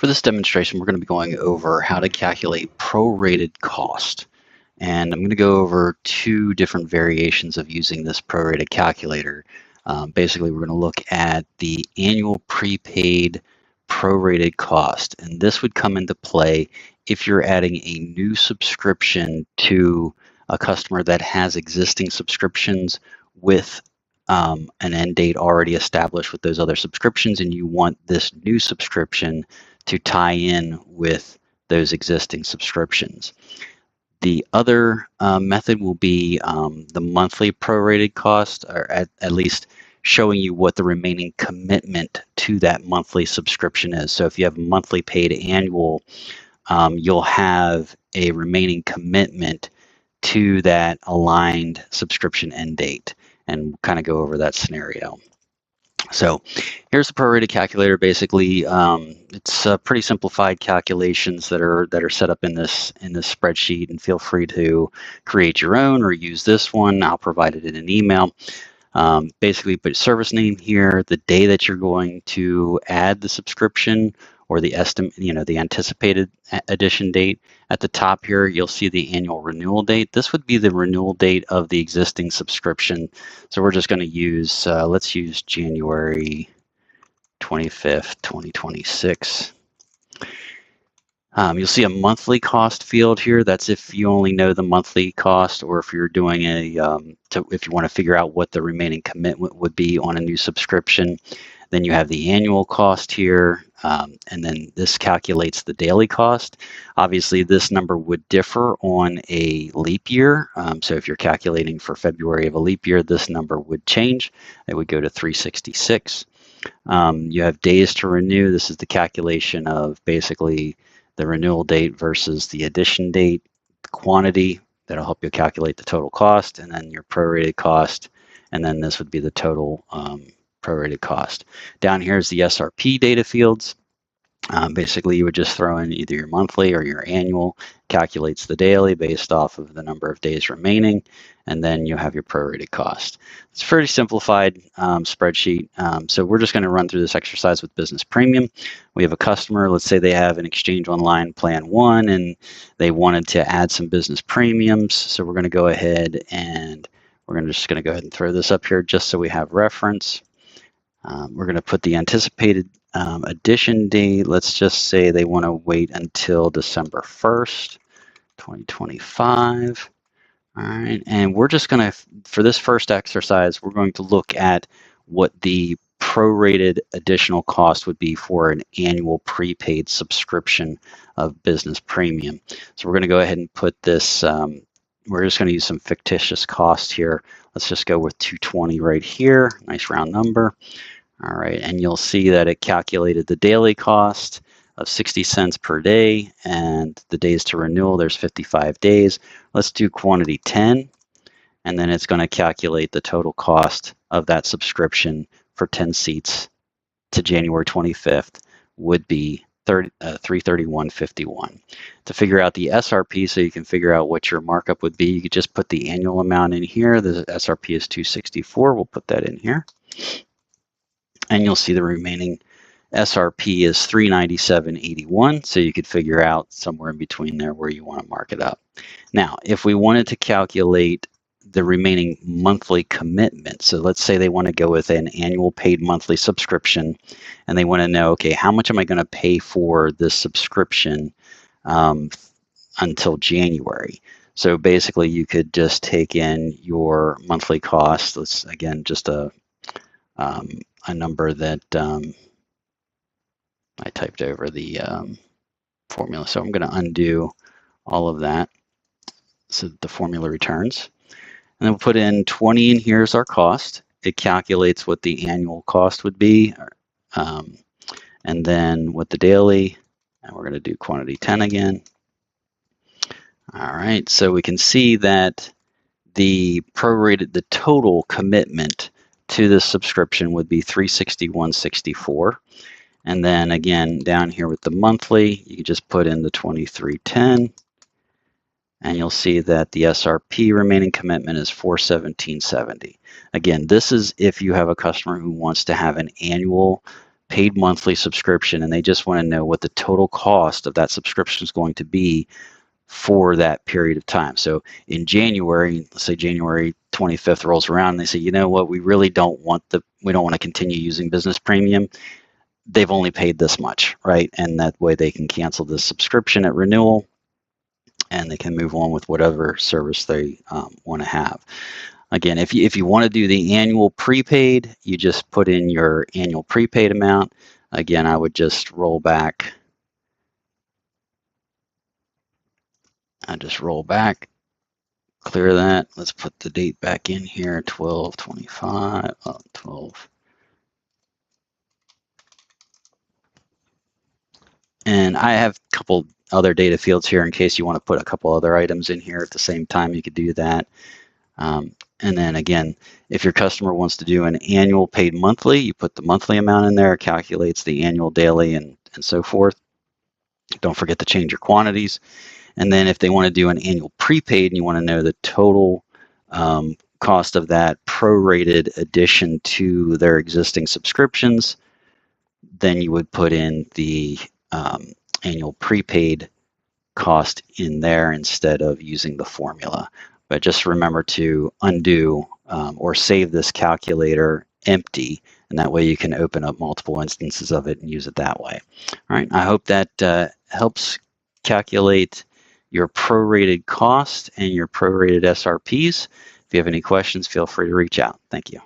For this demonstration, we're going to be going over how to calculate prorated cost. And I'm going to go over two different variations of using this prorated calculator. Basically, we're going to look at the annual prepaid prorated cost. And this would come into play if you're adding a new subscription to a customer that has existing subscriptions with an end date already established with those other subscriptions, and you want this new subscription to tie in with those existing subscriptions. The other method will be the monthly prorated cost, or at least showing you what the remaining commitment to that monthly subscription is. So if you have monthly paid annual, you'll have a remaining commitment to that aligned subscription end date, and we'll kind of go over that scenario. So here's the prorated calculator. Basically, it's pretty simplified calculations that are set up in this spreadsheet, and feel free to create your own or use this one. I'll provide it in an email. Basically, put service name here, the day that you're going to add the subscription, or the estimate, the anticipated addition date. At the top here, you'll see the annual renewal date. This would be the renewal date of the existing subscription. So we're just going to use, let's use January 25th, 2026. You'll see a monthly cost field here. That's if you only know the monthly cost, or if you're doing if you want to figure out what the remaining commitment would be on a new subscription. Then you have the annual cost here, and then this calculates the daily cost. Obviously, this number would differ on a leap year. So if you're calculating for February of a leap year, this number would change. It would go to 366. You have days to renew. This is the calculation of basically the renewal date versus the addition date, the quantity. That'll help you calculate the total cost, and then your prorated cost, and then this would be the total prorated cost. Down here is the SRP data fields. Basically, you would just throw in either your monthly or your annual, calculates the daily based off of the number of days remaining, and then you have your prorated cost. It's a pretty simplified spreadsheet. So we're just going to run through this exercise with Business Premium. We have a customer, let's say they have an Exchange Online Plan 1, and they wanted to add some Business Premiums. So we're going to go ahead and just going to go ahead and throw this up here just so we have reference. We're going to put the anticipated addition date. Let's just say they want to wait until December 1st, 2025. All right, and we're just going to, for this first exercise, we're going to look at what the prorated additional cost would be for an annual prepaid subscription of Business Premium. So we're going to go ahead and put this, we're just going to use some fictitious cost here. Let's just go with 220 right here, nice round number. All right, and you'll see that it calculated the daily cost of 60 cents per day, and the days to renewal, there's 55 days. Let's do quantity 10, and then it's going to calculate the total cost of that subscription for 10 seats to January 25th would be $331.51. To figure out the SRP, so you can figure out what your markup would be, you could just put the annual amount in here. The SRP is 264. We'll put that in here. And you'll see the remaining SRP is 397.81, so you could figure out somewhere in between there where you want to mark it up. Now, if we wanted to calculate the remaining monthly commitment, so let's say they want to go with an annual paid monthly subscription, and they want to know, okay, how much am I going to pay for this subscription until January? So basically, you could just take in your monthly cost. Let's, again, just a number that I typed over the formula. So I'm going to undo all of that so that the formula returns. And then we'll put in 20 in here as our cost. It calculates what the annual cost would be, and then what the daily, and we're going to do quantity 10 again. All right, so we can see that the total commitment to this subscription would be $361.64. And then again, down here with the monthly, you can just put in the 2310, and you'll see that the SRP remaining commitment is $417.70. Again, this is if you have a customer who wants to have an annual paid monthly subscription, and they just want to know what the total cost of that subscription is going to be for that period of time. So in January, let's say January 25th rolls around and they say, you know what, we really don't want to continue using Business Premium. They've only paid this much, right? And that way they can cancel the subscription at renewal and they can move on with whatever service they want to have. Again, if you want to do the annual prepaid, you just put in your annual prepaid amount. Again, I would just roll back. Clear that. Let's put the date back in here, 12/25, 12. And I have a couple other data fields here in case you want to put a couple other items in here at the same time. You could do that. And then again, if your customer wants to do an annual paid monthly, you put the monthly amount in there, calculates the annual, daily, and so forth. Don't forget to change your quantities. And then if they want to do an annual prepaid and you want to know the total cost of that prorated addition to their existing subscriptions, then you would put in the annual prepaid cost in there instead of using the formula. But just remember to undo or save this calculator empty, and that way you can open up multiple instances of it and use it that way. All right, I hope that helps calculate your prorated cost and your prorated SRPs. If you have any questions, feel free to reach out. Thank you.